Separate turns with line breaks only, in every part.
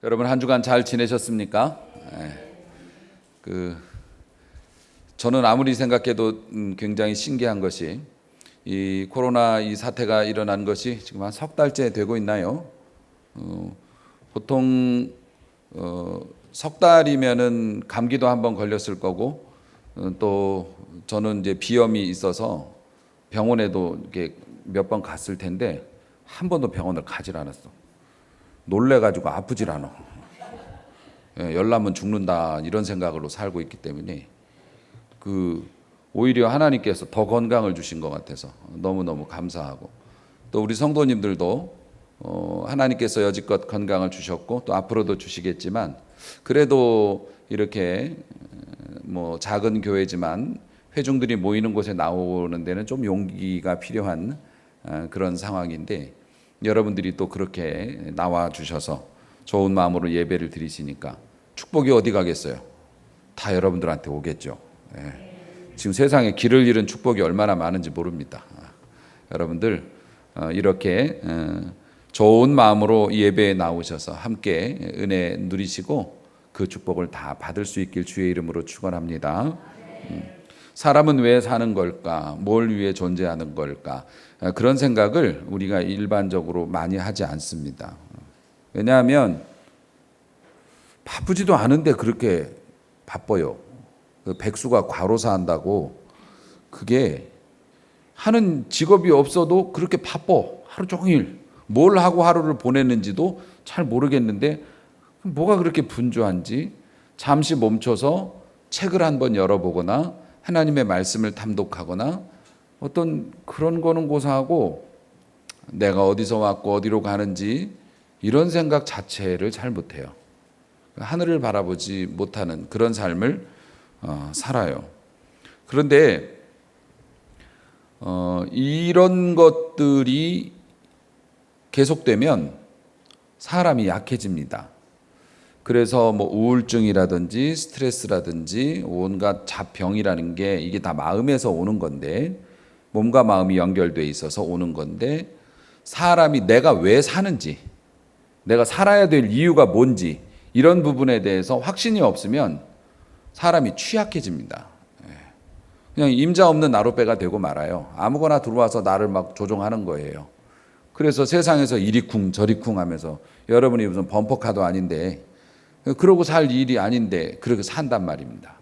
여러분 한 주간 잘 지내셨습니까? 저는 아무리 생각해도 굉장히 신기한 것이 이 코로나 이 사태가 일어난 것이 지금 한 석 달째 되고 있나요? 보통 석 달이면은 감기도 한번 걸렸을 거고 또 저는 이제 비염이 있어서 병원에도 이렇게 몇 번 갔을 텐데 한 번도 병원을 가질 않았어. 놀래가지고 아프질 않아. 열나면 죽는다 이런 생각으로 살고 있기 때문에 오히려 하나님께서 더 건강을 주신 것 같아서 너무너무 감사하고, 또 우리 성도님들도 하나님께서 여지껏 건강을 주셨고 또 앞으로도 주시겠지만, 그래도 이렇게 뭐 작은 교회지만 회중들이 모이는 곳에 나오는 데는 좀 용기가 필요한 그런 상황인데, 여러분들이 또 그렇게 나와 주셔서 좋은 마음으로 예배를 드리시니까 축복이 어디 가겠어요? 다 여러분들한테 오겠죠. 지금 세상에 길을 잃은 축복이 얼마나 많은지 모릅니다. 여러분들 이렇게 좋은 마음으로 예배에 나오셔서 함께 은혜 누리시고 그 축복을 다 받을 수 있길 주의 이름으로 축원합니다. 사람은 왜 사는 걸까? 뭘 위해 존재하는 걸까? 그런 생각을 우리가 일반적으로 많이 하지 않습니다. 왜냐하면 바쁘지도 않은데 그렇게 바빠요. 백수가 과로사 한다고 그게 하는 직업이 없어도 그렇게 바빠. 하루 종일 뭘 하고 하루를 보내는지도 잘 모르겠는데 뭐가 그렇게 분주한지 잠시 멈춰서 책을 한번 열어보거나 하나님의 말씀을 탐독하거나 어떤 그런 거는 고사하고 내가 어디서 왔고 어디로 가는지 이런 생각 자체를 잘 못해요. 하늘을 바라보지 못하는 그런 삶을 살아요. 그런데 이런 것들이 계속되면 사람이 약해집니다. 그래서 뭐 우울증이라든지 스트레스라든지 온갖 잡병이라는 게 이게 다 마음에서 오는 건데, 몸과 마음이 연결돼 있어서 오는 건데, 사람이 내가 왜 사는지, 내가 살아야 될 이유가 뭔지 이런 부분에 대해서 확신이 없으면 사람이 취약해집니다. 그냥 임자 없는 나룻배가 되고 말아요. 아무거나 들어와서 나를 막 조종하는 거예요. 그래서 세상에서 이리쿵 저리쿵 하면서 여러분이 무슨 범퍼카도 아닌데 그러고 살 일이 아닌데 그렇게 산단 말입니다.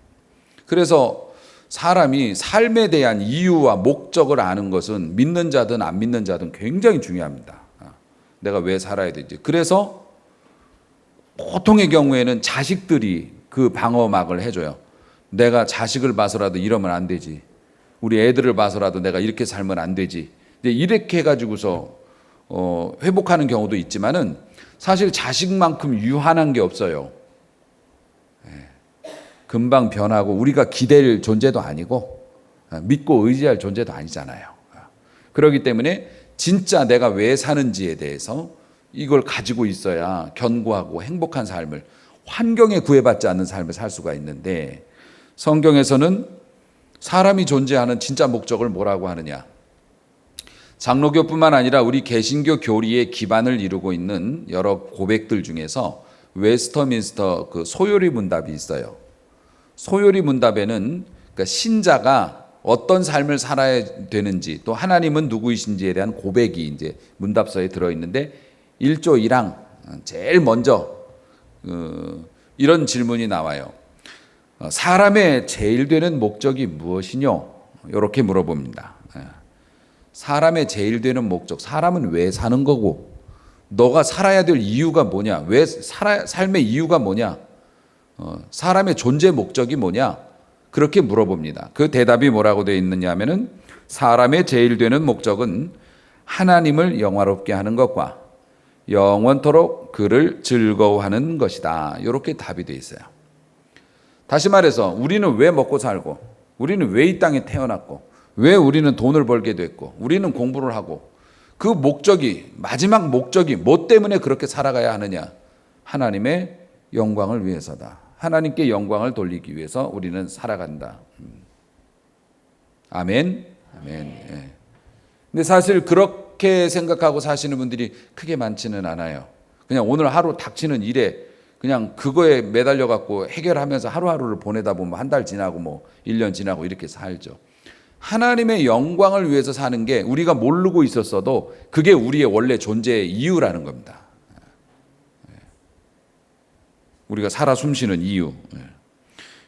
그래서 사람이 삶에 대한 이유와 목적을 아는 것은 믿는 자든 안 믿는 자든 굉장히 중요합니다. 내가 왜 살아야 되지? 그래서 보통의 경우에는 자식들이 그 방어막을 해줘요. 내가 자식을 봐서라도 이러면 안 되지. 우리 애들을 봐서라도 내가 이렇게 살면 안 되지. 이렇게 해가지고서 회복하는 경우도 있지만은 사실 자식만큼 유한한 게 없어요. 금방 변하고 우리가 기댈 존재도 아니고 믿고 의지할 존재도 아니잖아요. 그렇기 때문에 진짜 내가 왜 사는지에 대해서 이걸 가지고 있어야 견고하고 행복한 삶을, 환경에 구애받지 않는 삶을 살 수가 있는데, 성경에서는 사람이 존재하는 진짜 목적을 뭐라고 하느냐? 장로교뿐만 아니라 우리 개신교 교리의 기반을 이루고 있는 여러 고백들 중에서 웨스터민스터 그 소요리 문답이 있어요. 소요리 문답에는 그러니까 신자가 어떤 삶을 살아야 되는지, 또 하나님은 누구이신지에 대한 고백이 이제 문답서에 들어 있는데 1조 1항 제일 먼저 이런 질문이 나와요. 사람의 제일 되는 목적이 무엇이뇨? 이렇게 물어봅니다. 사람의 제일 되는 목적, 사람은 왜 사는 거고 너가 살아야 될 이유가 뭐냐, 왜 삶의 이유가 뭐냐, 사람의 존재 목적이 뭐냐, 그렇게 물어봅니다. 그 대답이 뭐라고 되어 있느냐 하면은 사람의 제일 되는 목적은 하나님을 영화롭게 하는 것과 영원토록 그를 즐거워하는 것이다. 이렇게 답이 되어 있어요. 다시 말해서 우리는 왜 먹고 살고, 우리는 왜 이 땅에 태어났고, 왜 우리는 돈을 벌게 됐고, 우리는 공부를 하고, 그 목적이, 마지막 목적이 뭐 때문에 그렇게 살아가야 하느냐? 하나님의 영광을 위해서다. 하나님께 영광을 돌리기 위해서 우리는 살아간다. 아멘. 아멘. 근데 사실 그렇게 생각하고 사시는 분들이 크게 많지는 않아요. 그냥 오늘 하루 닥치는 일에 그냥 그거에 매달려 갖고 해결하면서 하루하루를 보내다 보면 한 달 지나고 뭐 1년 지나고 이렇게 살죠. 하나님의 영광을 위해서 사는 게 우리가 모르고 있었어도 그게 우리의 원래 존재의 이유라는 겁니다. 우리가 살아 숨쉬는 이유.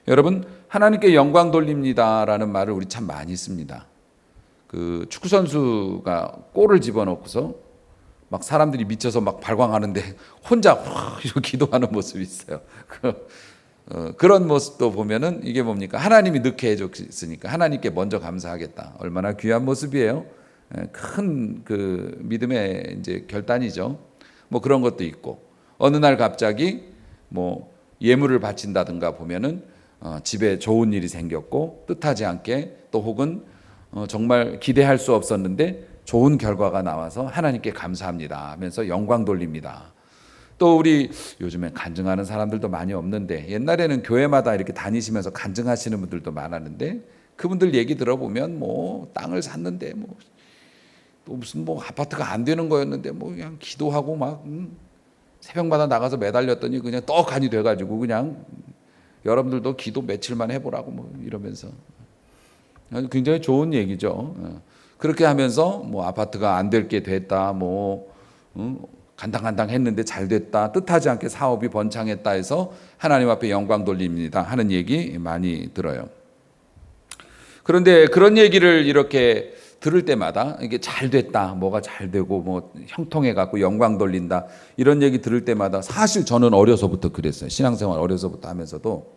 여러분, 하나님께 영광 돌립니다라는 말을 우리 참 많이 씁니다. 그 축구 선수가 골을 집어넣고서 막 사람들이 미쳐서 막 발광하는데 혼자 기도하는 모습이 있어요. 그런 모습도 보면은 이게 뭡니까? 하나님이 넣게 해줬으니까 하나님께 먼저 감사하겠다. 얼마나 귀한 모습이에요. 큰 그 믿음의 이제 결단이죠. 뭐 그런 것도 있고 어느 날 갑자기 뭐 예물을 바친다든가 보면은 집에 좋은 일이 생겼고 뜻하지 않게 또 혹은 정말 기대할 수 없었는데 좋은 결과가 나와서 하나님께 감사합니다 하면서 영광 돌립니다. 또 우리 요즘엔 간증하는 사람들도 많이 없는데 옛날에는 교회마다 이렇게 다니시면서 간증하시는 분들도 많았는데 그분들 얘기 들어보면 뭐 땅을 샀는데 뭐 또 무슨 뭐 아파트가 안 되는 거였는데 뭐 그냥 기도하고 막 새벽마다 나가서 매달렸더니 그냥 떡하니 돼가지고 그냥 여러분들도 기도 며칠만 해보라고 뭐 이러면서 굉장히 좋은 얘기죠. 그렇게 하면서 뭐 아파트가 안 될 게 됐다, 뭐 간당간당 했는데 잘 됐다, 뜻하지 않게 사업이 번창했다 해서 하나님 앞에 영광 돌립니다 하는 얘기 많이 들어요. 그런데 그런 얘기를 이렇게 들을 때마다 이게 잘 됐다, 뭐가 잘 되고 뭐 형통해 갖고 영광 돌린다 이런 얘기 들을 때마다 사실 저는 어려서부터 그랬어요. 신앙생활 어려서부터 하면서도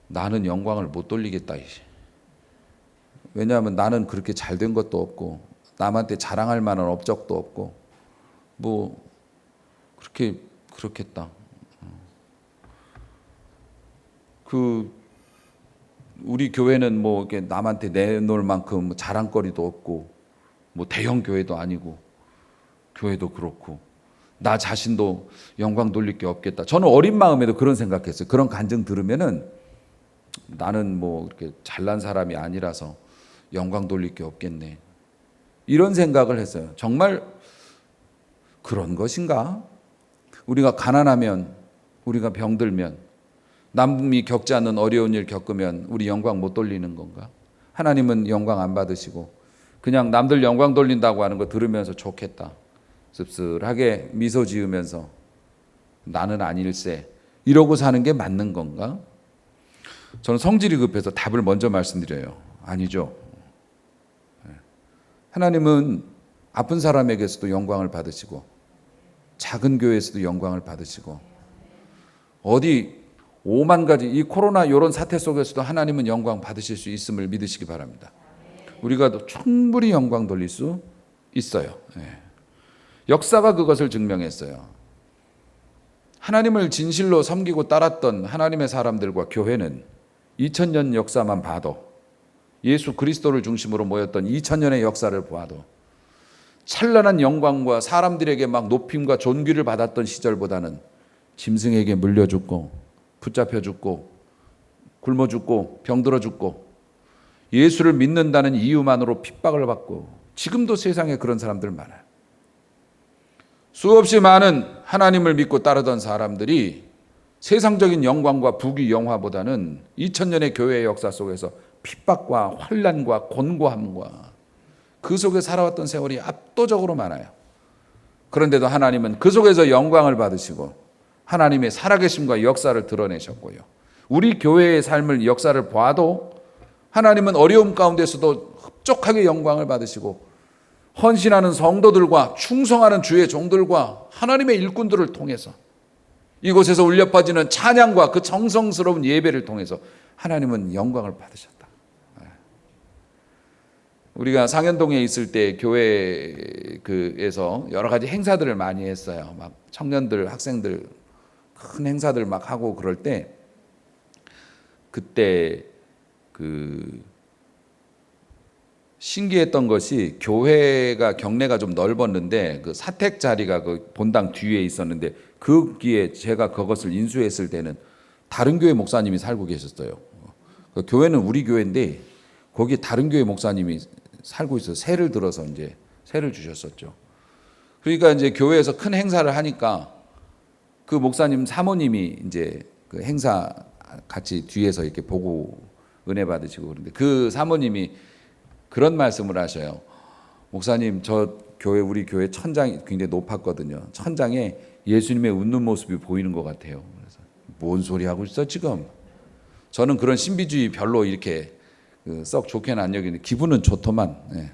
나는 영광을 못 돌리겠다. 왜냐하면 나는 그렇게 잘 된 것도 없고 남한테 자랑할 만한 업적도 없고 뭐 그렇겠다. 우리 교회는 뭐 이렇게 남한테 내놓을 만큼 자랑거리도 없고 뭐 대형 교회도 아니고 교회도 그렇고 나 자신도 영광 돌릴 게 없겠다. 저는 어린 마음에도 그런 생각했어요. 그런 간증 들으면은 나는 뭐 이렇게 잘난 사람이 아니라서 영광 돌릴 게 없겠네. 이런 생각을 했어요. 정말 그런 것인가? 우리가 가난하면, 우리가 병들면, 남이 겪지 않는 어려운 일 겪으면 우리 영광 못 돌리는 건가? 하나님은 영광 안 받으시고 그냥 남들 영광 돌린다고 하는 거 들으면서 좋겠다. 씁쓸하게 미소 지으면서 나는 아닐세. 이러고 사는 게 맞는 건가? 저는 성질이 급해서 답을 먼저 말씀드려요. 아니죠. 하나님은 아픈 사람에게서도 영광을 받으시고 작은 교회에서도 영광을 받으시고 어디 5만 가지 이 코로나 이런 사태 속에서도 하나님은 영광 받으실 수 있음을 믿으시기 바랍니다. 우리가 충분히 영광 돌릴 수 있어요. 역사가 그것을 증명했어요. 하나님을 진실로 섬기고 따랐던 하나님의 사람들과 교회는 2000년 역사만 봐도 예수 그리스도를 중심으로 모였던 2000년의 역사를 보아도 찬란한 영광과 사람들에게 막 높임과 존귀를 받았던 시절보다는 짐승에게 물려 죽고 붙잡혀 죽고 굶어 죽고 병들어 죽고 예수를 믿는다는 이유만으로 핍박을 받고 지금도 세상에 그런 사람들 많아요. 수없이 많은 하나님을 믿고 따르던 사람들이 세상적인 영광과 부귀 영화보다는 2000년의 교회의 역사 속에서 핍박과 환난과 곤고함과 그 속에 살아왔던 세월이 압도적으로 많아요. 그런데도 하나님은 그 속에서 영광을 받으시고 하나님의 살아계심과 역사를 드러내셨고요. 우리 교회의 삶을 역사를 봐도 하나님은 어려움 가운데서도 흡족하게 영광을 받으시고 헌신하는 성도들과 충성하는 주의 종들과 하나님의 일꾼들을 통해서 이곳에서 울려 퍼지는 찬양과 그 정성스러운 예배를 통해서 하나님은 영광을 받으셨다. 우리가 상현동에 있을 때 교회에서 여러 가지 행사들을 많이 했어요. 막 청년들, 학생들 큰 행사들 막 하고 그럴 때 그때 신기했던 것이 교회가 경내가 좀 넓었는데 그 사택 자리가 그 본당 뒤에 있었는데 거기에 제가 그것을 인수했을 때는 다른 교회 목사님이 살고 계셨어요. 그 교회는 우리 교회인데 거기 다른 교회 목사님이 살고 있어서 세를 들어서 이제 세를 주셨었죠. 그러니까 이제 교회에서 큰 행사를 하니까 그 목사님 사모님이 이제 그 행사 같이 뒤에서 이렇게 보고 은혜 받으시고 그런데 그 사모님이 그런 말씀을 하셔요. 목사님, 저 교회, 우리 교회 천장이 굉장히 높았거든요. 천장에 예수님의 웃는 모습이 보이는 것 같아요. 그래서 뭔 소리 하고 있어 지금? 저는 그런 신비주의 별로 이렇게 썩 좋게는 안 여기는데 기분은 좋더만. 네.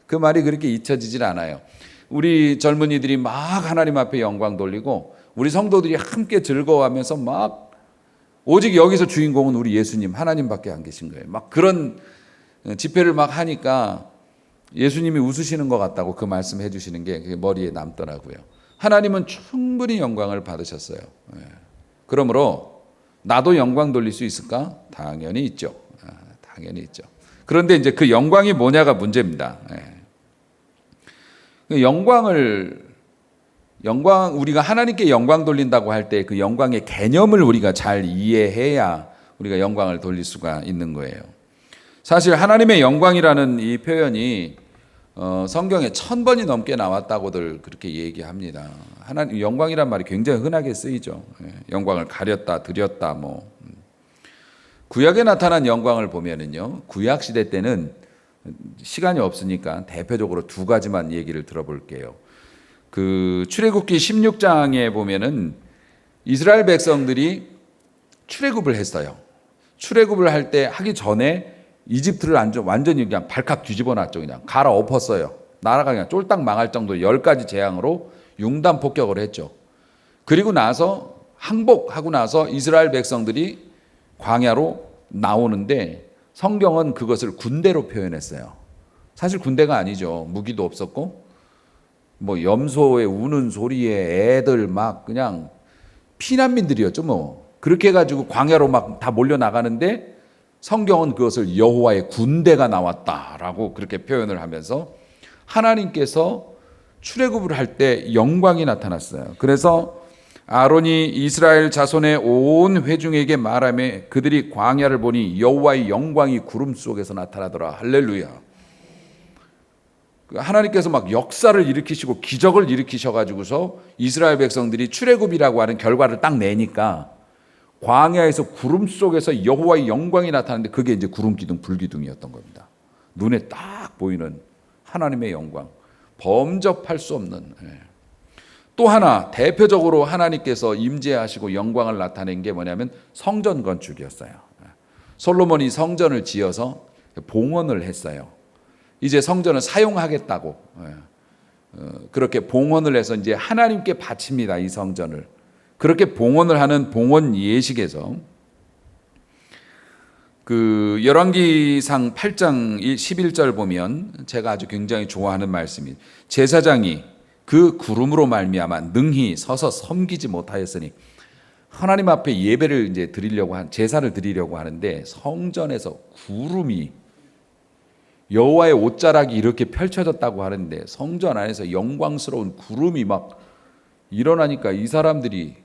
그 말이 그렇게 잊혀지질 않아요. 우리 젊은이들이 막 하나님 앞에 영광 돌리고 우리 성도들이 함께 즐거워하면서 막 오직 여기서 주인공은 우리 예수님 하나님밖에 안 계신 거예요. 막 그런 집회를 막 하니까 예수님이 웃으시는 것 같다고 그 말씀해 주시는 게 머리에 남더라고요. 하나님은 충분히 영광을 받으셨어요. 그러므로 나도 영광 돌릴 수 있을까? 당연히 있죠. 당연히 있죠. 그런데 이제 그 영광이 뭐냐가 문제입니다. 우리가 하나님께 영광 돌린다고 할 때 그 영광의 개념을 우리가 잘 이해해야 우리가 영광을 돌릴 수가 있는 거예요. 사실 하나님의 영광이라는 이 표현이 성경에 1000번이 넘게 나왔다고들 그렇게 얘기합니다. 하나님 영광이란 말이 굉장히 흔하게 쓰이죠. 영광을 가렸다, 드렸다, 뭐. 구약에 나타난 영광을 보면은요, 구약 시대 때는 시간이 없으니까 대표적으로 두 가지만 얘기를 들어볼게요. 그 출애굽기 16장에 보면은 이스라엘 백성들이 출애굽을 했어요. 출애굽을 할 때 하기 전에 이집트를 완전히 그냥 발칵 뒤집어 놨죠. 그냥 갈아엎었어요. 나라가 그냥 쫄딱 망할 정도로 10가지 재앙으로 융단 폭격을 했죠. 그리고 나서 항복하고 나서 이스라엘 백성들이 광야로 나오는데 성경은 그것을 군대로 표현했어요. 사실 군대가 아니죠. 무기도 없었고 뭐 염소의 우는 소리에 애들 막 그냥 피난민들이었죠. 뭐 그렇게 해가지고 광야로 막 다 몰려 나가는데 성경은 그것을 여호와의 군대가 나왔다라고 그렇게 표현을 하면서 하나님께서 출애굽을 할 때 영광이 나타났어요. 그래서 아론이 이스라엘 자손의 온 회중에게 말하며 그들이 광야를 보니 여호와의 영광이 구름 속에서 나타나더라. 할렐루야. 하나님께서 막 역사를 일으키시고 기적을 일으키셔가지고서 이스라엘 백성들이 출애굽이라고 하는 결과를 딱 내니까 광야에서 구름 속에서 여호와의 영광이 나타나는데 그게 이제 구름 기둥, 불 기둥이었던 겁니다. 눈에 딱 보이는 하나님의 영광, 범접할 수 없는. 또 하나 대표적으로 하나님께서 임재하시고 영광을 나타낸 게 뭐냐면 성전 건축이었어요. 솔로몬이 성전을 지어서 봉헌을 했어요. 이제 성전을 사용하겠다고 그렇게 봉헌을 해서 이제 하나님께 바칩니다. 이 성전을. 그렇게 봉헌을 하는 봉헌 예식에서 그 열왕기상 8장 11절 보면 제가 아주 굉장히 좋아하는 말씀이 제사장이 그 구름으로 말미암아 능히 서서 섬기지 못하였으니 하나님 앞에 예배를 이제 제사를 드리려고 하는데 성전에서 구름이 여호와의 옷자락이 이렇게 펼쳐졌다고 하는데 성전 안에서 영광스러운 구름이 막 일어나니까 이 사람들이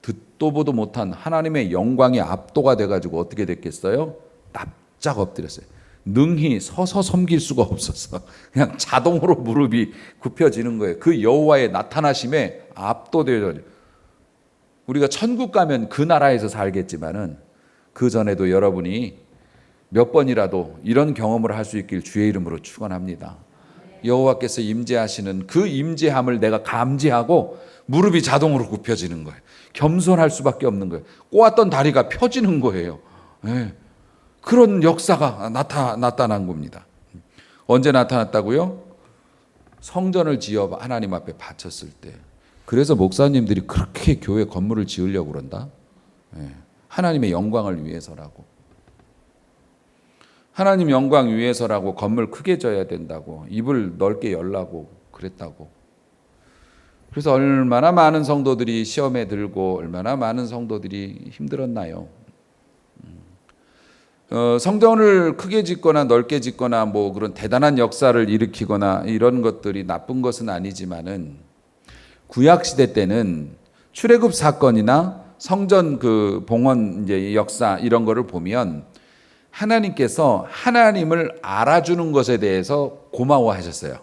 듣도 보도 못한 하나님의 영광에 압도가 돼가지고 어떻게 됐겠어요? 납작 엎드렸어요. 능히 서서 섬길 수가 없어서 그냥 자동으로 무릎이 굽혀지는 거예요. 그 여호와의 나타나심에 압도되어요. 우리가 천국 가면 그 나라에서 살겠지만은 그 전에도 여러분이 몇 번이라도 이런 경험을 할 수 있길 주의 이름으로 축원합니다. 여호와께서 임재하시는 그 임재함을 내가 감지하고 무릎이 자동으로 굽혀지는 거예요. 겸손할 수밖에 없는 거예요. 꼬았던 다리가 펴지는 거예요. 네. 그런 역사가 나타난 겁니다. 언제 나타났다고요? 성전을 지어 하나님 앞에 바쳤을 때. 그래서 목사님들이 그렇게 교회 건물을 지으려고 그런다. 네. 하나님의 영광을 위해서라고. 하나님 영광 위해서라고 건물 크게 져야 된다고. 입을 넓게 열라고 그랬다고. 그래서 얼마나 많은 성도들이 시험에 들고 얼마나 많은 성도들이 힘들었나요? 성전을 크게 짓거나 넓게 짓거나 뭐 그런 대단한 역사를 일으키거나 이런 것들이 나쁜 것은 아니지만은 구약 시대 때는 출애굽 사건이나 성전 그 봉헌 이제 역사 이런 거를 보면 하나님께서 하나님을 알아주는 것에 대해서 고마워하셨어요.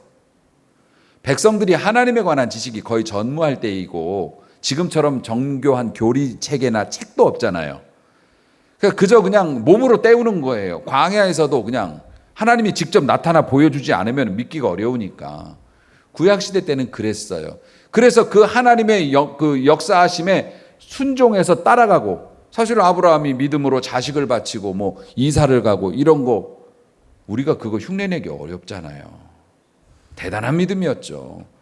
백성들이 하나님에 관한 지식이 거의 전무할 때이고 지금처럼 정교한 교리 체계나 책도 없잖아요. 그러니까 그저 그냥 몸으로 때우는 거예요. 광야에서도 그냥 하나님이 직접 나타나 보여주지 않으면 믿기가 어려우니까. 구약시대 때는 그랬어요. 그래서 그 하나님의 그 역사하심에 순종해서 따라가고, 사실 아브라함이 믿음으로 자식을 바치고 뭐 이사를 가고 이런 거 우리가 그거 흉내내기 어렵잖아요. 대단한 믿음이었죠.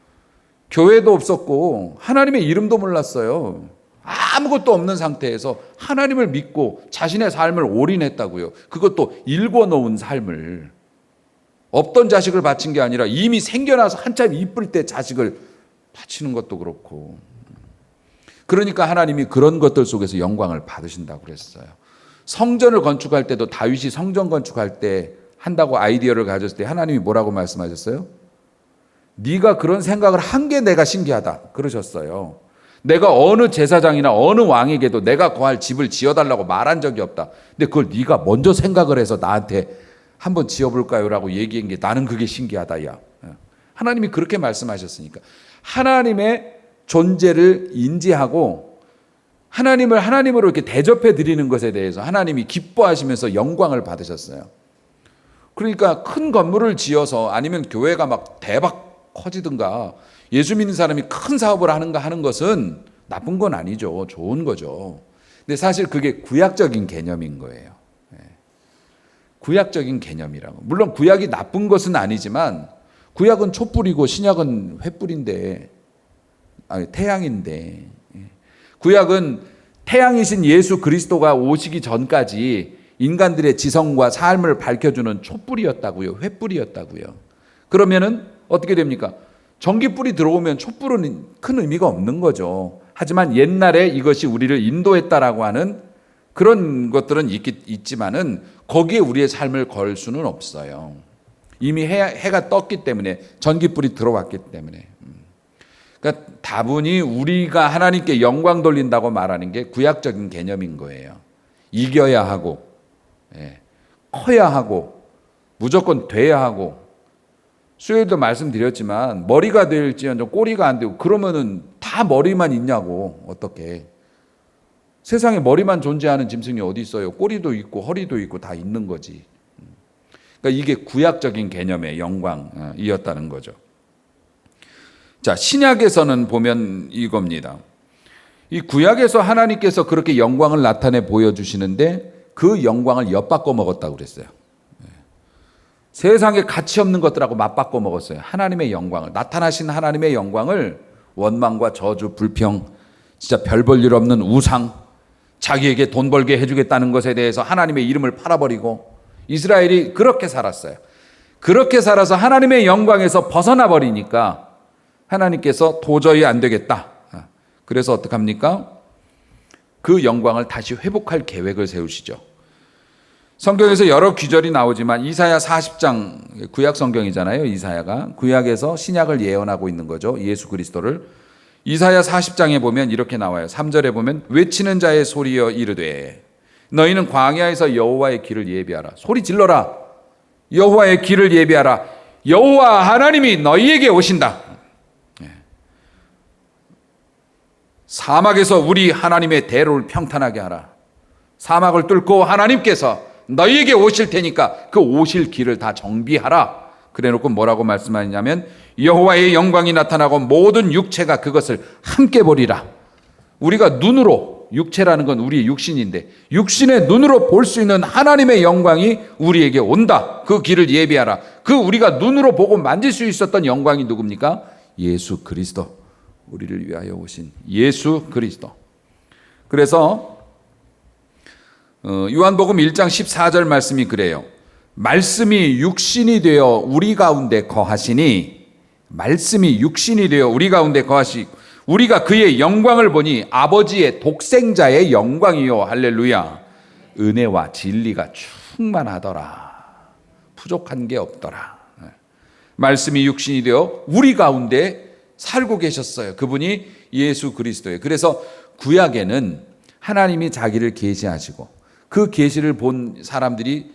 교회도 없었고 하나님의 이름도 몰랐어요. 아무것도 없는 상태에서 하나님을 믿고 자신의 삶을 올인했다고요. 그것도 일궈놓은 삶을. 없던 자식을 바친 게 아니라 이미 생겨나서 한참 이쁠 때 자식을 바치는 것도 그렇고. 그러니까 하나님이 그런 것들 속에서 영광을 받으신다고 그랬어요. 성전을 건축할 때도 다윗이 성전 건축할 때 한다고 아이디어를 가졌을 때 하나님이 뭐라고 말씀하셨어요? 네가 그런 생각을 한 게 내가 신기하다 그러셨어요. 내가 어느 제사장이나 어느 왕에게도 내가 거할 집을 지어달라고 말한 적이 없다. 근데 그걸 네가 먼저 생각을 해서 나한테 한번 지어볼까요? 라고 얘기한 게 나는 그게 신기하다. 야, 하나님이 그렇게 말씀하셨으니까 하나님의 존재를 인지하고 하나님을 하나님으로 이렇게 대접해 드리는 것에 대해서 하나님이 기뻐하시면서 영광을 받으셨어요. 그러니까 큰 건물을 지어서 아니면 교회가 막 대박 커지든가 예수 믿는 사람이 큰 사업을 하는가 하는 것은 나쁜 건 아니죠. 좋은 거죠. 근데 사실 그게 구약적인 개념인 거예요. 구약적인 개념이라고. 물론 구약이 나쁜 것은 아니지만 구약은 촛불이고 신약은 횃불인데, 아니 태양인데, 구약은 태양이신 예수 그리스도가 오시기 전까지 인간들의 지성과 삶을 밝혀주는 촛불이었다고요. 횃불이었다고요. 그러면은 어떻게 됩니까? 전기불이 들어오면 촛불은 큰 의미가 없는 거죠. 하지만 옛날에 이것이 우리를 인도했다라고 하는 그런 것들은 있지만은 거기에 우리의 삶을 걸 수는 없어요. 이미 해가 떴기 때문에, 전기불이 들어왔기 때문에. 그러니까 다분히 우리가 하나님께 영광 돌린다고 말하는 게 구약적인 개념인 거예요. 이겨야 하고, 커야 하고, 무조건 돼야 하고. 수요일도 말씀드렸지만 머리가 될지언정 꼬리가 안 되고 그러면은 다 머리만 있냐고. 어떻게 세상에 머리만 존재하는 짐승이 어디 있어요? 꼬리도 있고 허리도 있고 다 있는 거지. 그러니까 이게 구약적인 개념의 영광이었다는 거죠. 자, 신약에서는 보면 이겁니다. 이 구약에서 하나님께서 그렇게 영광을 나타내 보여주시는데 그 영광을 엿바꿔 먹었다고 그랬어요. 세상에 가치 없는 것들하고 맞바꿔 먹었어요. 하나님의 영광을, 나타나신 하나님의 영광을 원망과 저주, 불평, 진짜 별 볼 일 없는 우상, 자기에게 돈 벌게 해주겠다는 것에 대해서 하나님의 이름을 팔아버리고, 이스라엘이 그렇게 살았어요. 그렇게 살아서 하나님의 영광에서 벗어나 버리니까 하나님께서 도저히 안 되겠다. 그래서 어떡합니까? 그 영광을 다시 회복할 계획을 세우시죠. 성경에서 여러 귀절이 나오지만 이사야 40장, 구약 성경이잖아요. 이사야가 구약에서 신약을 예언하고 있는 거죠. 예수 그리스도를. 이사야 40장에 보면 이렇게 나와요. 3절에 보면 외치는 자의 소리여 이르되 너희는 광야에서 여호와의 길을 예비하라. 소리 질러라. 여호와의 길을 예비하라. 여호와 하나님이 너희에게 오신다. 사막에서 우리 하나님의 대로를 평탄하게 하라. 사막을 뚫고 하나님께서 너희에게 오실 테니까 그 오실 길을 다 정비하라. 그래놓고 뭐라고 말씀하냐면 여호와의 영광이 나타나고 모든 육체가 그것을 함께 보리라. 우리가 눈으로, 육체라는 건 우리의 육신인데 육신의 눈으로 볼 수 있는 하나님의 영광이 우리에게 온다. 그 길을 예비하라. 그 우리가 눈으로 보고 만질 수 있었던 영광이 누굽니까? 예수 그리스도. 우리를 위하여 오신 예수 그리스도. 그래서 요한복음 1장 14절 말씀이 그래요. 말씀이 육신이 되어 우리 가운데 거하시니, 말씀이 육신이 되어 우리 가운데 거하시, 우리가 그의 영광을 보니 아버지의 독생자의 영광이요. 할렐루야. 은혜와 진리가 충만하더라. 부족한 게 없더라. 말씀이 육신이 되어 우리 가운데 살고 계셨어요. 그분이 예수 그리스도예요. 그래서 구약에는 하나님이 자기를 계시하시고 그 계시를 본 사람들이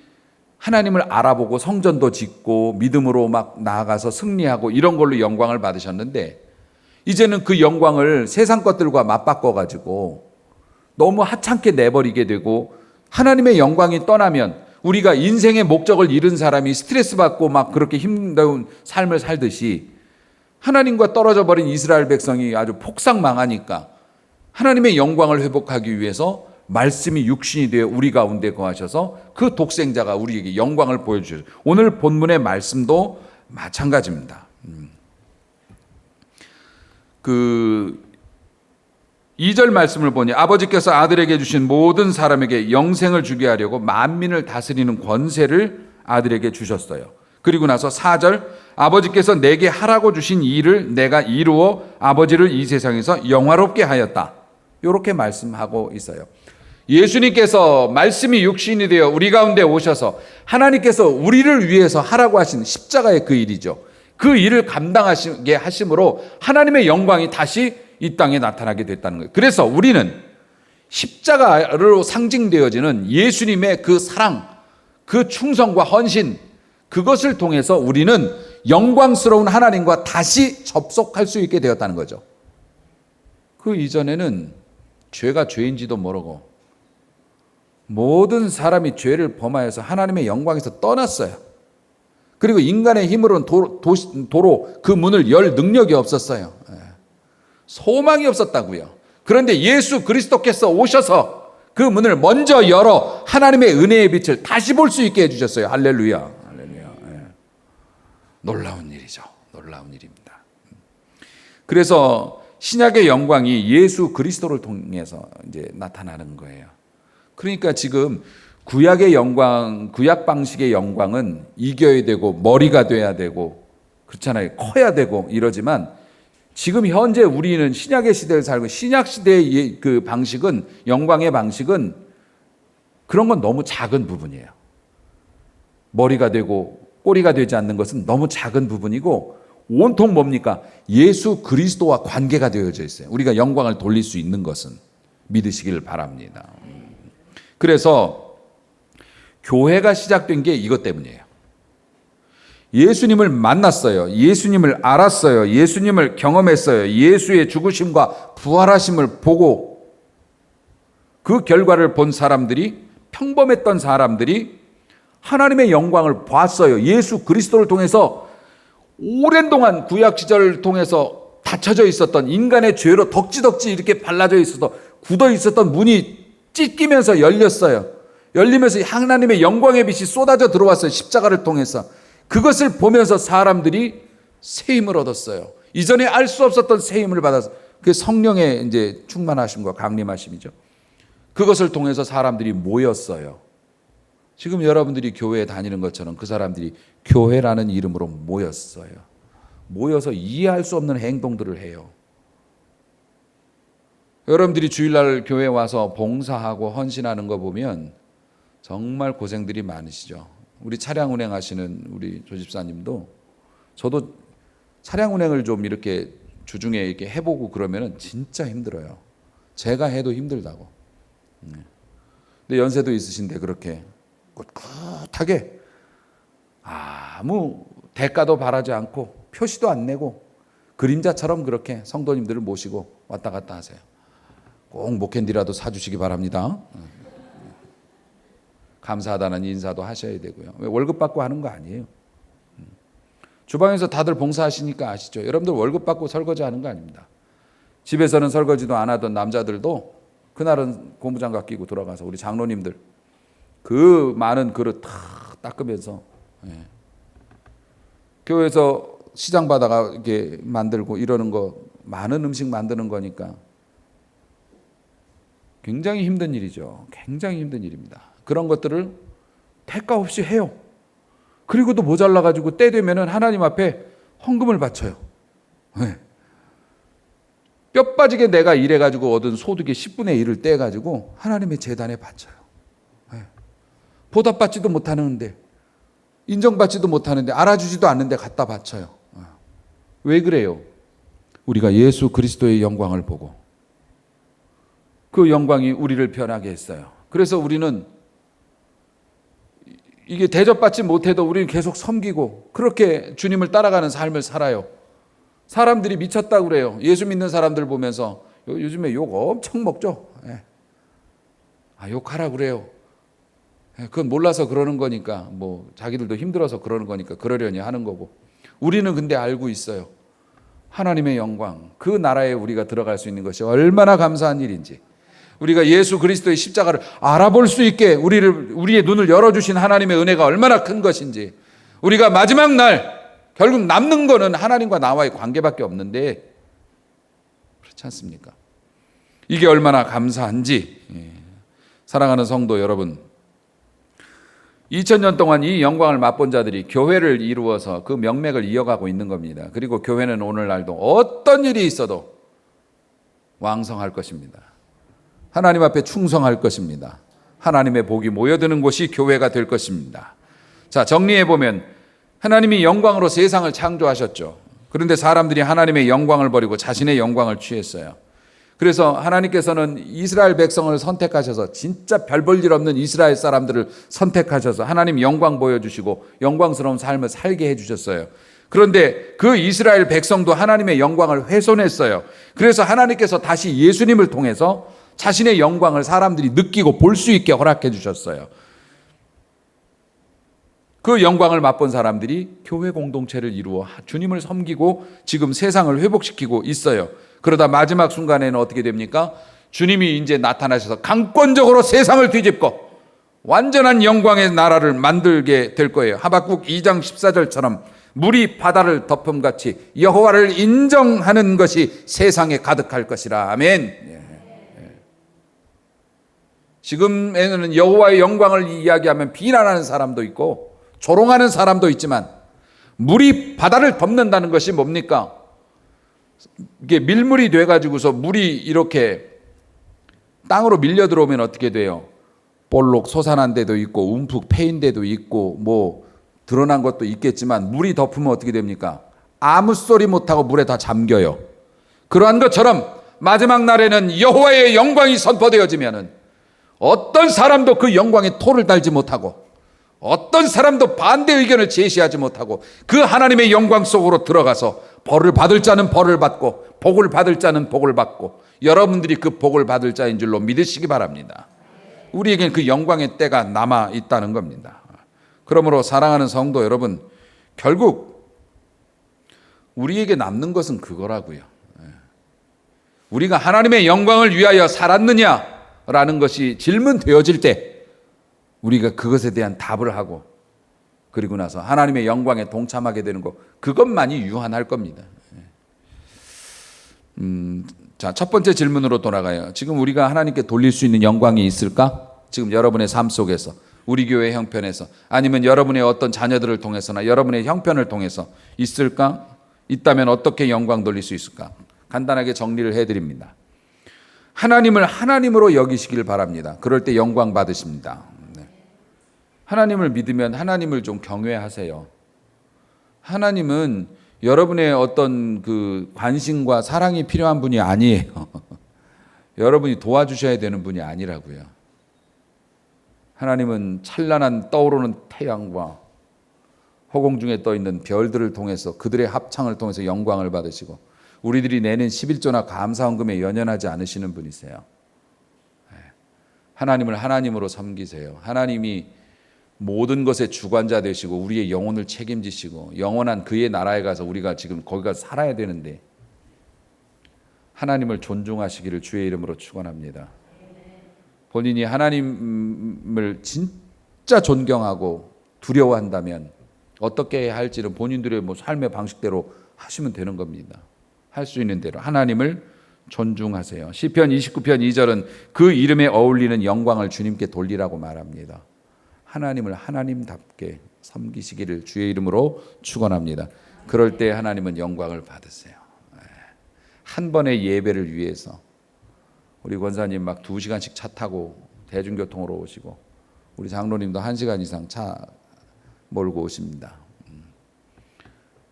하나님을 알아보고 성전도 짓고 믿음으로 막 나아가서 승리하고 이런 걸로 영광을 받으셨는데, 이제는 그 영광을 세상 것들과 맞바꿔 가지고 너무 하찮게 내버리게 되고, 하나님의 영광이 떠나면 우리가 인생의 목적을 잃은 사람이 스트레스 받고 막 그렇게 힘든 삶을 살듯이, 하나님과 떨어져 버린 이스라엘 백성이 아주 폭삭 망하니까 하나님의 영광을 회복하기 위해서 말씀이 육신이 되어 우리 가운데 거하셔서 그 독생자가 우리에게 영광을 보여주셔서, 오늘 본문의 말씀도 마찬가지입니다. 그 2절 말씀을 보니 아버지께서 아들에게 주신 모든 사람에게 영생을 주게 하려고 만민을 다스리는 권세를 아들에게 주셨어요. 그리고 나서 4절, 아버지께서 내게 하라고 주신 일을 내가 이루어 아버지를 이 세상에서 영화롭게 하였다. 이렇게 말씀하고 있어요. 예수님께서 말씀이 육신이 되어 우리 가운데 오셔서 하나님께서 우리를 위해서 하라고 하신 십자가의 그 일이죠. 그 일을 감당하시게 하심으로 하나님의 영광이 다시 이 땅에 나타나게 됐다는 거예요. 그래서 우리는 십자가로 상징되어지는 예수님의 그 사랑, 그 충성과 헌신, 그것을 통해서 우리는 영광스러운 하나님과 다시 접속할 수 있게 되었다는 거죠. 그 이전에는 죄가 죄인지도 모르고 모든 사람이 죄를 범하여서 하나님의 영광에서 떠났어요. 그리고 인간의 힘으로는 도로 그 문을 열 능력이 없었어요. 소망이 없었다고요. 그런데 예수 그리스도께서 오셔서 그 문을 먼저 열어 하나님의 은혜의 빛을 다시 볼 수 있게 해주셨어요. 할렐루야. 할렐루야. 놀라운 일이죠. 놀라운 일입니다. 그래서 신약의 영광이 예수 그리스도를 통해서 이제 나타나는 거예요. 그러니까 지금 구약의 영광, 구약 방식의 영광은 이겨야 되고 머리가 돼야 되고 그렇잖아요. 커야 되고 이러지만, 지금 현재 우리는 신약의 시대를 살고 신약 시대의 그 방식은, 영광의 방식은 그런 건 너무 작은 부분이에요. 머리가 되고 꼬리가 되지 않는 것은 너무 작은 부분이고, 온통 뭡니까? 예수 그리스도와 관계가 되어져 있어요. 우리가 영광을 돌릴 수 있는 것은 믿으시기를 바랍니다. 그래서 교회가 시작된 게 이것 때문이에요. 예수님을 만났어요. 예수님을 알았어요. 예수님을 경험했어요. 예수의 죽으심과 부활하심을 보고 그 결과를 본 사람들이, 평범했던 사람들이 하나님의 영광을 봤어요. 예수 그리스도를 통해서 오랜 동안 구약 시절을 통해서 닫혀져 있었던, 인간의 죄로 덕지덕지 이렇게 발라져 있어서 굳어 있었던 문이 찢기면서 열렸어요. 열리면서 하나님의 영광의 빛이 쏟아져 들어왔어요. 십자가를 통해서. 그것을 보면서 사람들이 새 힘을 얻었어요. 이전에 알 수 없었던 새 힘을 받아서, 그 성령의 이제 충만하심과 강림하심이죠. 그것을 통해서 사람들이 모였어요. 지금 여러분들이 교회에 다니는 것처럼 그 사람들이 교회라는 이름으로 모였어요. 모여서 이해할 수 없는 행동들을 해요. 여러분들이 주일날 교회에 와서 봉사하고 헌신하는 거 보면 정말 고생들이 많으시죠. 우리 차량 운행하시는 우리 조집사님도, 저도 차량 운행을 좀 이렇게 주중에 이렇게 해보고 그러면은 진짜 힘들어요. 제가 해도 힘들다고. 근데 연세도 있으신데 그렇게 꿋꿋하게 아무 대가도 바라지 않고 표시도 안 내고 그림자처럼 그렇게 성도님들을 모시고 왔다 갔다 하세요. 꼭 목캔디라도 사주시기 바랍니다. 감사하다는 인사도 하셔야 되고요. 월급 받고 하는 거 아니에요. 주방에서 다들 봉사하시니까 아시죠? 여러분들 월급 받고 설거지 하는 거 아닙니다. 집에서는 설거지도 안 하던 남자들도 그날은 고무장갑 끼고 들어가서 우리 장로님들 그 많은 그릇 다 닦으면서, 교회에서 시장 바다가 이렇게 만들고 이러는 거, 많은 음식 만드는 거니까 굉장히 힘든 일이죠. 굉장히 힘든 일입니다. 그런 것들을 대가 없이 해요. 그리고도 모자라 가지고 때 되면은 하나님 앞에 헌금을 바쳐요. 뼈 빠지게 내가 일해 가지고 얻은 소득의 10분의 1을 떼 가지고 하나님의 제단에 바쳐요. 보답받지도 못하는데, 인정받지도 못하는데, 알아주지도 않는데 갖다 바쳐요. 왜 그래요? 우리가 예수 그리스도의 영광을 보고 그 영광이 우리를 변하게 했어요. 그래서 우리는 이게 대접받지 못해도 우리는 계속 섬기고 그렇게 주님을 따라가는 삶을 살아요. 사람들이 미쳤다고 그래요. 예수 믿는 사람들 보면서 요즘에 욕 엄청 먹죠. 예. 욕하라 그래요. 예, 그건 몰라서 그러는 거니까, 뭐 자기들도 힘들어서 그러는 거니까 그러려니 하는 거고. 우리는 근데 알고 있어요. 하나님의 영광, 그 나라에 우리가 들어갈 수 있는 것이 얼마나 감사한 일인지, 우리가 예수 그리스도의 십자가를 알아볼 수 있게 우리의 눈을 열어주신 하나님의 은혜가 얼마나 큰 것인지, 우리가 마지막 날 결국 남는 거는 하나님과 나와의 관계밖에 없는데, 그렇지 않습니까? 이게 얼마나 감사한지. 사랑하는 성도 여러분, 2000년 동안 이 영광을 맛본 자들이 교회를 이루어서 그 명맥을 이어가고 있는 겁니다. 그리고 교회는 오늘날도 어떤 일이 있어도 왕성할 것입니다. 하나님 앞에 충성할 것입니다. 하나님의 복이 모여드는 곳이 교회가 될 것입니다. 자, 정리해 보면 하나님이 영광으로 세상을 창조하셨죠. 그런데 사람들이 하나님의 영광을 버리고 자신의 영광을 취했어요. 그래서 하나님께서는 이스라엘 백성을 선택하셔서, 진짜 별 볼 일 없는 이스라엘 사람들을 선택하셔서 하나님 영광 보여주시고 영광스러운 삶을 살게 해주셨어요. 그런데 그 이스라엘 백성도 하나님의 영광을 훼손했어요. 그래서 하나님께서 다시 예수님을 통해서 자신의 영광을 사람들이 느끼고 볼 수 있게 허락해 주셨어요. 그 영광을 맛본 사람들이 교회 공동체를 이루어 주님을 섬기고 지금 세상을 회복시키고 있어요. 그러다 마지막 순간에는 어떻게 됩니까? 주님이 이제 나타나셔서 강권적으로 세상을 뒤집고 완전한 영광의 나라를 만들게 될 거예요. 하박국 2장 14절처럼 물이 바다를 덮음같이 여호와를 인정하는 것이 세상에 가득할 것이라. 아멘. 지금에는 여호와의 영광을 이야기하면 비난하는 사람도 있고 조롱하는 사람도 있지만, 물이 바다를 덮는다는 것이 뭡니까? 이게 밀물이 돼가지고서 물이 이렇게 땅으로 밀려 들어오면 어떻게 돼요? 볼록 솟아난 데도 있고 움푹 패인 데도 있고 뭐 드러난 것도 있겠지만, 물이 덮으면 어떻게 됩니까? 아무 소리 못하고 물에 다 잠겨요. 그러한 것처럼 마지막 날에는 여호와의 영광이 선포되어지면은 어떤 사람도 그 영광에 토를 달지 못하고 어떤 사람도 반대 의견을 제시하지 못하고 그 하나님의 영광 속으로 들어가서 벌을 받을 자는 벌을 받고 복을 받을 자는 복을 받고, 여러분들이 그 복을 받을 자인 줄로 믿으시기 바랍니다. 우리에겐 그 영광의 때가 남아 있다는 겁니다. 그러므로 사랑하는 성도 여러분, 결국 우리에게 남는 것은 그거라고요. 우리가 하나님의 영광을 위하여 살았느냐라는 것이 질문되어질 때 우리가 그것에 대한 답을 하고, 그리고 나서 하나님의 영광에 동참하게 되는 것, 그것만이 유한할 겁니다. 자, 첫 번째 질문으로 돌아가요. 지금 우리가 하나님께 돌릴 수 있는 영광이 있을까? 지금 여러분의 삶 속에서, 우리 교회 형편에서, 아니면 여러분의 어떤 자녀들을 통해서나 여러분의 형편을 통해서 있을까? 있다면 어떻게 영광 돌릴 수 있을까? 간단하게 정리를 해드립니다. 하나님을 하나님으로 여기시길 바랍니다. 그럴 때 영광 받으십니다. 하나님을 믿으면 하나님을 좀 경외하세요. 하나님은 여러분의 어떤 그 관심과 사랑이 필요한 분이 아니에요. 여러분이 도와주셔야 되는 분이 아니라고요. 하나님은 찬란한 떠오르는 태양과 허공 중에 떠 있는 별들을 통해서, 그들의 합창을 통해서 영광을 받으시고, 우리들이 내는 11조나 감사헌금에 연연하지 않으시는 분이세요. 하나님을 하나님으로 섬기세요. 하나님이 모든 것의 주관자 되시고 우리의 영혼을 책임지시고 영원한 그의 나라에 가서 우리가 지금 거기 가서 살아야 되는데, 하나님을 존중하시기를 주의 이름으로 축원합니다. 본인이 하나님을 진짜 존경하고 두려워한다면 어떻게 해야 할지는 본인들의 뭐 삶의 방식대로 하시면 되는 겁니다. 할 수 있는 대로 하나님을 존중하세요. 시편 29편 2절은 그 이름에 어울리는 영광을 주님께 돌리라고 말합니다. 하나님을 하나님답게 섬기시기를 주의 이름으로 축원합니다. 그럴 때 하나님은 영광을 받으세요. 한 번의 예배를 위해서 우리 권사님 막 2시간씩 차 타고 대중교통으로 오시고, 우리 장로님도 1시간 이상 차 몰고 오십니다.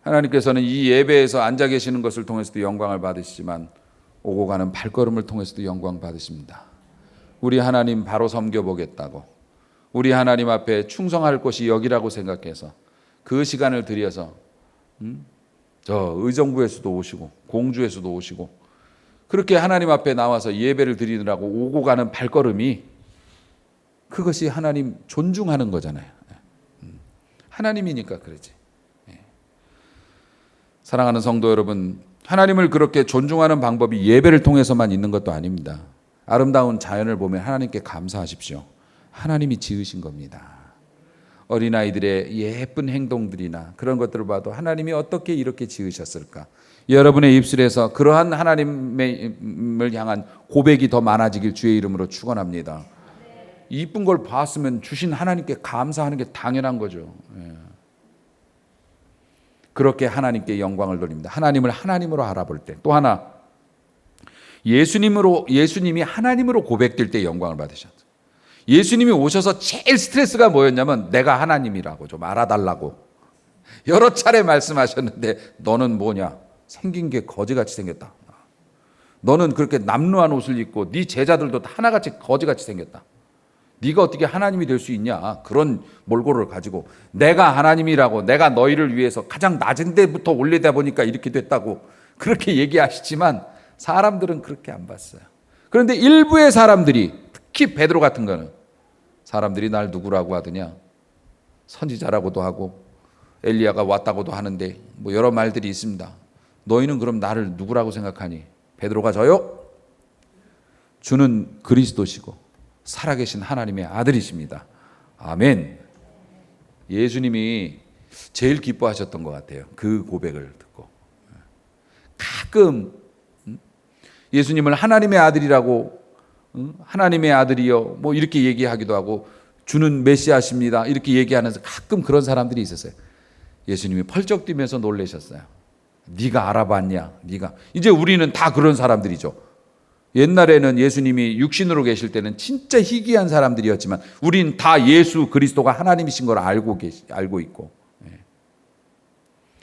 하나님께서는 이 예배에서 앉아 계시는 것을 통해서도 영광을 받으시지만 오고 가는 발걸음을 통해서도 영광 받으십니다. 우리 하나님 바로 섬겨보겠다고, 우리 하나님 앞에 충성할 곳이 여기라고 생각해서 그 시간을 들여서 저 의정부에서도 오시고 공주에서도 오시고 그렇게 하나님 앞에 나와서 예배를 드리느라고 오고 가는 발걸음이 그것이 하나님 존중하는 거잖아요. 하나님이니까 그러지. 사랑하는 성도 여러분, 하나님을 그렇게 존중하는 방법이 예배를 통해서만 있는 것도 아닙니다. 아름다운 자연을 보면 하나님께 감사하십시오. 하나님이 지으신 겁니다. 어린아이들의 예쁜 행동들이나 그런 것들을 봐도 하나님이 어떻게 이렇게 지으셨을까? 여러분의 입술에서 그러한 하나님을 향한 고백이 더 많아지길 주의 이름으로 축원합니다. 이쁜 걸 봤으면 주신 하나님께 감사하는 게 당연한 거죠. 그렇게 하나님께 영광을 돌립니다. 하나님을 하나님으로 알아볼 때. 또 하나, 예수님이 하나님으로 고백될 때 영광을 받으셨어요. 예수님이 오셔서 제일 스트레스가 뭐였냐면 내가 하나님이라고 좀 알아달라고 여러 차례 말씀하셨는데 너는 뭐냐? 생긴 게 거지같이 생겼다. 너는 그렇게 남루한 옷을 입고 네 제자들도 하나같이 거지같이 생겼다. 네가 어떻게 하나님이 될 수 있냐? 그런 몰골을 가지고 내가 하나님이라고 내가 너희를 위해서 가장 낮은 데부터 올리다 보니까 이렇게 됐다고 그렇게 얘기하시지만 사람들은 그렇게 안 봤어요. 그런데 일부의 사람들이 특히 베드로 같은 거는 사람들이 날 누구라고 하더냐? 선지자라고도 하고 엘리야가 왔다고도 하는데 뭐 여러 말들이 있습니다. 너희는 그럼 나를 누구라고 생각하니? 베드로가 저요? 주는 그리스도시고 살아계신 하나님의 아들이십니다. 아멘. 예수님이 제일 기뻐하셨던 것 같아요. 그 고백을 듣고. 가끔 예수님을 하나님의 아들이라고 하나님의 아들이요 뭐 이렇게 얘기하기도 하고 주는 메시아십니다 이렇게 얘기하면서 가끔 그런 사람들이 있었어요. 예수님이 펄쩍 뛰면서 놀라셨어요. 네가 알아봤냐? 네가 이제 우리는 다 그런 사람들이죠. 옛날에는 예수님이 육신으로 계실 때는 진짜 희귀한 사람들이었지만 우린 다 예수 그리스도가 하나님이신 걸 알고 있고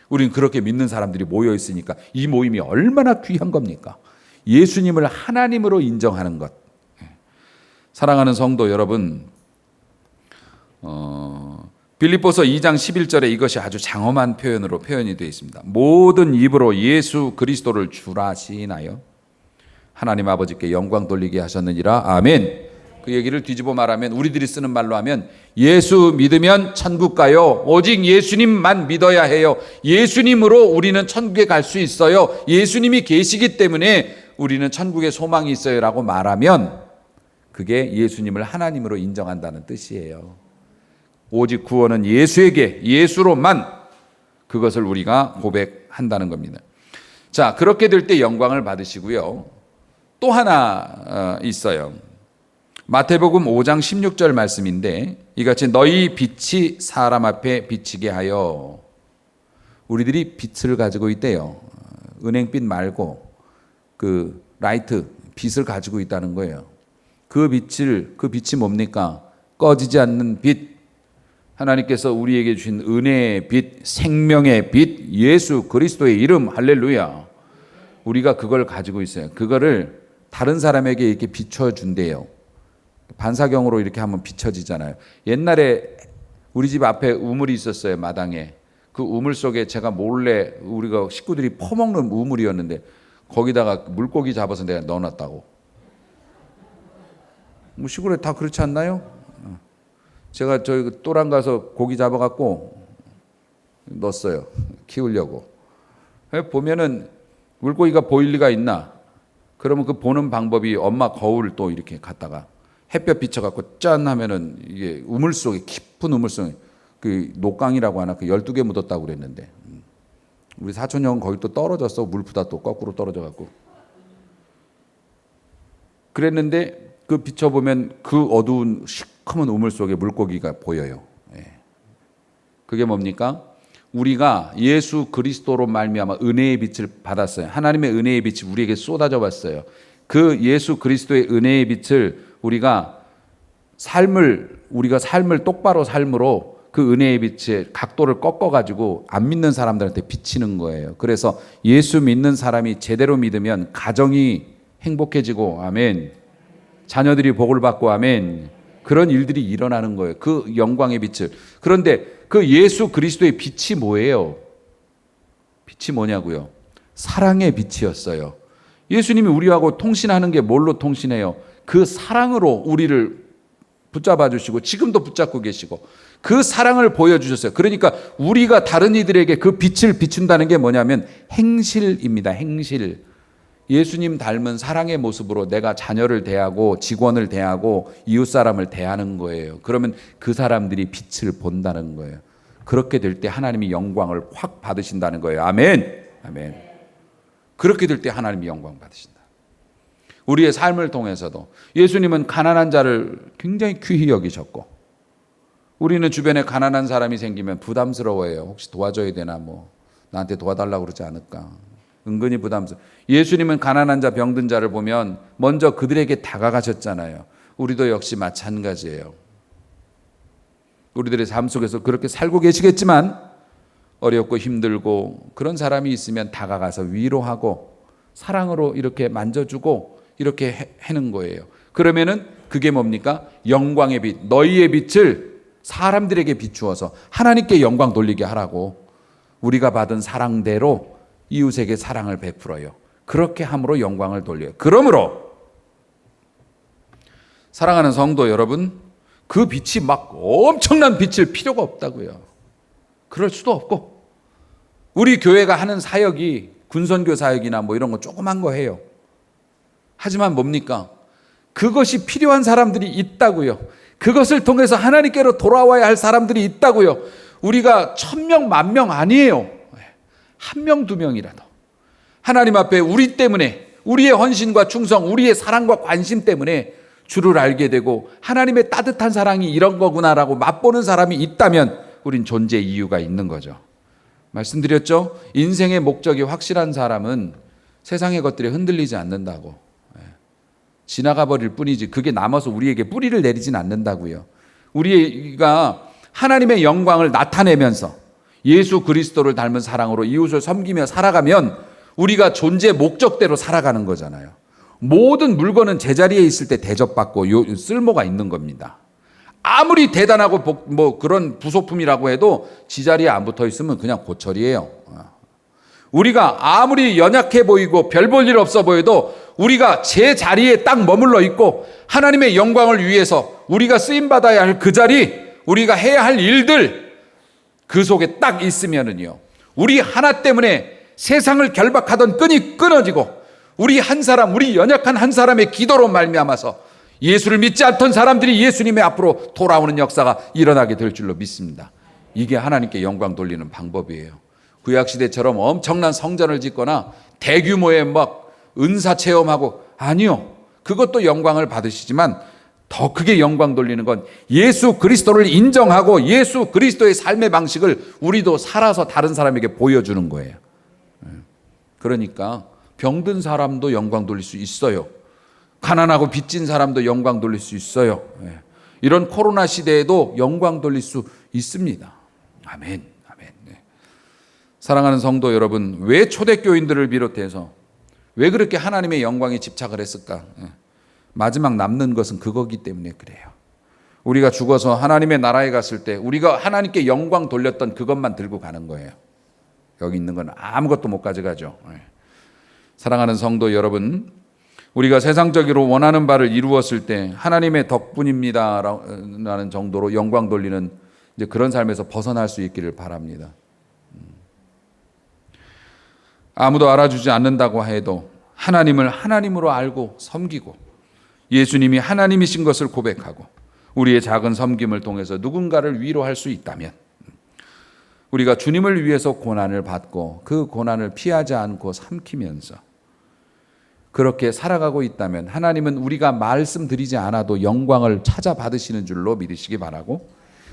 우린 그렇게 믿는 사람들이 모여 있으니까 이 모임이 얼마나 귀한 겁니까? 예수님을 하나님으로 인정하는 것. 사랑하는 성도 여러분, 빌립보서 2장 11절에 이것이 아주 장엄한 표현으로 표현이 되어 있습니다. 모든 입으로 예수 그리스도를 주라 시인하여 하나님 아버지께 영광 돌리게 하셨느니라. 아멘. 그 얘기를 뒤집어 말하면 우리들이 쓰는 말로 하면 예수 믿으면 천국 가요. 오직 예수님만 믿어야 해요. 예수님으로 우리는 천국에 갈 수 있어요. 예수님이 계시기 때문에 우리는 천국에 소망이 있어요 라고 말하면 그게 예수님을 하나님으로 인정한다는 뜻이에요. 오직 구원은 예수에게 예수로만 그것을 우리가 고백한다는 겁니다. 자, 그렇게 될 때 영광을 받으시고요. 또 하나 있어요. 마태복음 5장 16절 말씀인데 이같이 너희 빛이 사람 앞에 비치게 하여 우리들이 빛을 가지고 있대요. 은행빛 말고 그 라이트 빛을 가지고 있다는 거예요. 그 빛이 뭡니까? 꺼지지 않는 빛. 하나님께서 우리에게 주신 은혜의 빛, 생명의 빛, 예수 그리스도의 이름, 할렐루야. 우리가 그걸 가지고 있어요. 그거를 다른 사람에게 이렇게 비춰준대요. 반사경으로 이렇게 하면 비춰지잖아요. 옛날에 우리 집 앞에 우물이 있었어요. 마당에. 그 우물 속에 제가 몰래 우리가 식구들이 퍼먹는 우물이었는데 거기다가 물고기 잡아서 내가 넣어놨다고. 뭐 시골에 다 그렇지 않나요? 제가 저희 또랑 가서 고기 잡아갖고 넣었어요. 키우려고. 보면은 물고기가 보일 리가 있나? 그러면 그 보는 방법이 엄마 거울 또 이렇게 갖다가 햇볕 비춰갖고 짠 하면은 이게 우물 속에 깊은 우물 속에 그 녹강이라고 하나 그 12개 묻었다고 그랬는데 우리 사촌 형은 거기 또 떨어졌어. 물보다 또 거꾸로 떨어져갖고 그랬는데 그 비춰보면 그 어두운 시커먼 우물 속에 물고기가 보여요. 그게 뭡니까? 우리가 예수 그리스도로 말미암아 은혜의 빛을 받았어요. 하나님의 은혜의 빛이 우리에게 쏟아져 왔어요. 그 예수 그리스도의 은혜의 빛을 우리가 삶을 똑바로 삶으로 그 은혜의 빛의 각도를 꺾어가지고 안 믿는 사람들한테 비치는 거예요. 그래서 예수 믿는 사람이 제대로 믿으면 가정이 행복해지고 아멘. 자녀들이 복을 받고 아멘. 그런 일들이 일어나는 거예요. 그 영광의 빛을. 그런데 그 예수 그리스도의 빛이 뭐예요? 빛이 뭐냐고요? 사랑의 빛이었어요. 예수님이 우리하고 통신하는 게 뭘로 통신해요? 그 사랑으로 우리를 붙잡아 주시고 지금도 붙잡고 계시고 그 사랑을 보여주셨어요. 그러니까 우리가 다른 이들에게 그 빛을 비춘다는 게 뭐냐면 행실입니다. 행실. 예수님 닮은 사랑의 모습으로 내가 자녀를 대하고 직원을 대하고 이웃 사람을 대하는 거예요. 그러면 그 사람들이 빛을 본다는 거예요. 그렇게 될 때 하나님이 영광을 확 받으신다는 거예요. 아멘. 아멘. 그렇게 될 때 하나님이 영광 받으신다. 우리의 삶을 통해서도 예수님은 가난한 자를 굉장히 귀히 여기셨고, 우리는 주변에 가난한 사람이 생기면 부담스러워해요. 혹시 도와줘야 되나, 나한테 도와달라고 그러지 않을까. 은근히 부담스러워. 예수님은 가난한 자, 병든 자를 보면 먼저 그들에게 다가가셨잖아요. 우리도 역시 마찬가지예요. 우리들의 삶 속에서 그렇게 살고 계시겠지만 어렵고 힘들고 그런 사람이 있으면 다가가서 위로하고 사랑으로 이렇게 만져주고 이렇게 하는 거예요. 그러면은 그게 뭡니까? 영광의 빛, 너희의 빛을 사람들에게 비추어서 하나님께 영광 돌리게 하라고. 우리가 받은 사랑대로 이웃에게 사랑을 베풀어요. 그렇게 함으로 영광을 돌려요. 그러므로 사랑하는 성도 여러분, 그 빛이 막 엄청난 빛일 필요가 없다고요. 그럴 수도 없고, 우리 교회가 하는 사역이 군선교 사역이나 이런 거 조그만 거 해요. 하지만 뭡니까? 그것이 필요한 사람들이 있다고요. 그것을 통해서 하나님께로 돌아와야 할 사람들이 있다고요. 우리가 1000명, 10,000명 아니에요. 1명, 2명이라도 하나님 앞에 우리 때문에, 우리의 헌신과 충성, 우리의 사랑과 관심 때문에 주를 알게 되고 하나님의 따뜻한 사랑이 이런 거구나라고 맛보는 사람이 있다면 우린 존재 이유가 있는 거죠. 말씀드렸죠? 인생의 목적이 확실한 사람은 세상의 것들에 흔들리지 않는다고. 지나가 버릴 뿐이지 그게 남아서 우리에게 뿌리를 내리진 않는다고요. 우리가 하나님의 영광을 나타내면서 예수 그리스도를 닮은 사랑으로 이웃을 섬기며 살아가면 우리가 존재 목적대로 살아가는 거잖아요. 모든 물건은 제자리에 있을 때 대접받고 쓸모가 있는 겁니다. 아무리 대단하고 그런 부속품이라고 해도 지자리에 안 붙어 있으면 그냥 고철이에요. 우리가 아무리 연약해 보이고 별 볼 일 없어 보여도 우리가 제 자리에 딱 머물러 있고 하나님의 영광을 위해서 우리가 쓰임받아야 할 그 자리, 우리가 해야 할 일들, 그 속에 딱 있으면은요, 우리 하나 때문에 세상을 결박하던 끈이 끊어지고 우리 한 사람, 우리 연약한 한 사람의 기도로 말미암아서 예수를 믿지 않던 사람들이 예수님의 앞으로 돌아오는 역사가 일어나게 될 줄로 믿습니다. 이게 하나님께 영광 돌리는 방법이에요. 구약시대처럼 엄청난 성전을 짓거나 대규모의 은사 체험하고, 아니요. 그것도 영광을 받으시지만 더 크게 영광 돌리는 건 예수 그리스도를 인정하고 예수 그리스도의 삶의 방식을 우리도 살아서 다른 사람에게 보여주는 거예요. 그러니까 병든 사람도 영광 돌릴 수 있어요. 가난하고 빚진 사람도 영광 돌릴 수 있어요. 이런 코로나 시대에도 영광 돌릴 수 있습니다. 아멘. 아멘. 사랑하는 성도 여러분, 왜 초대교인들을 비롯해서 왜 그렇게 하나님의 영광에 집착을 했을까? 마지막 남는 것은 그거기 때문에 그래요. 우리가 죽어서 하나님의 나라에 갔을 때 우리가 하나님께 영광 돌렸던 그것만 들고 가는 거예요. 여기 있는 건 아무것도 못 가져가죠. 사랑하는 성도 여러분, 우리가 세상적으로 원하는 바를 이루었을 때 하나님의 덕분입니다라는 정도로 영광 돌리는 이제 그런 삶에서 벗어날 수 있기를 바랍니다. 아무도 알아주지 않는다고 해도 하나님을 하나님으로 알고 섬기고 예수님이 하나님이신 것을 고백하고 우리의 작은 섬김을 통해서 누군가를 위로할 수 있다면, 우리가 주님을 위해서 고난을 받고 그 고난을 피하지 않고 삼키면서 그렇게 살아가고 있다면 하나님은 우리가 말씀드리지 않아도 영광을 찾아받으시는 줄로 믿으시기 바라고,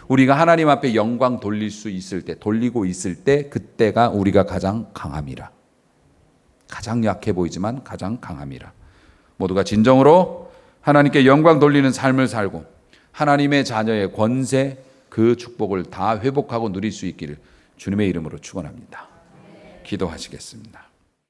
우리가 하나님 앞에 영광 돌릴 수 있을 때, 돌리고 있을 때 그때가 우리가 가장 강함이라. 가장 약해 보이지만 가장 강함이라. 모두가 진정으로 하나님께 영광 돌리는 삶을 살고 하나님의 자녀의 권세, 그 축복을 다 회복하고 누릴 수 있기를 주님의 이름으로 축원합니다. 기도하시겠습니다.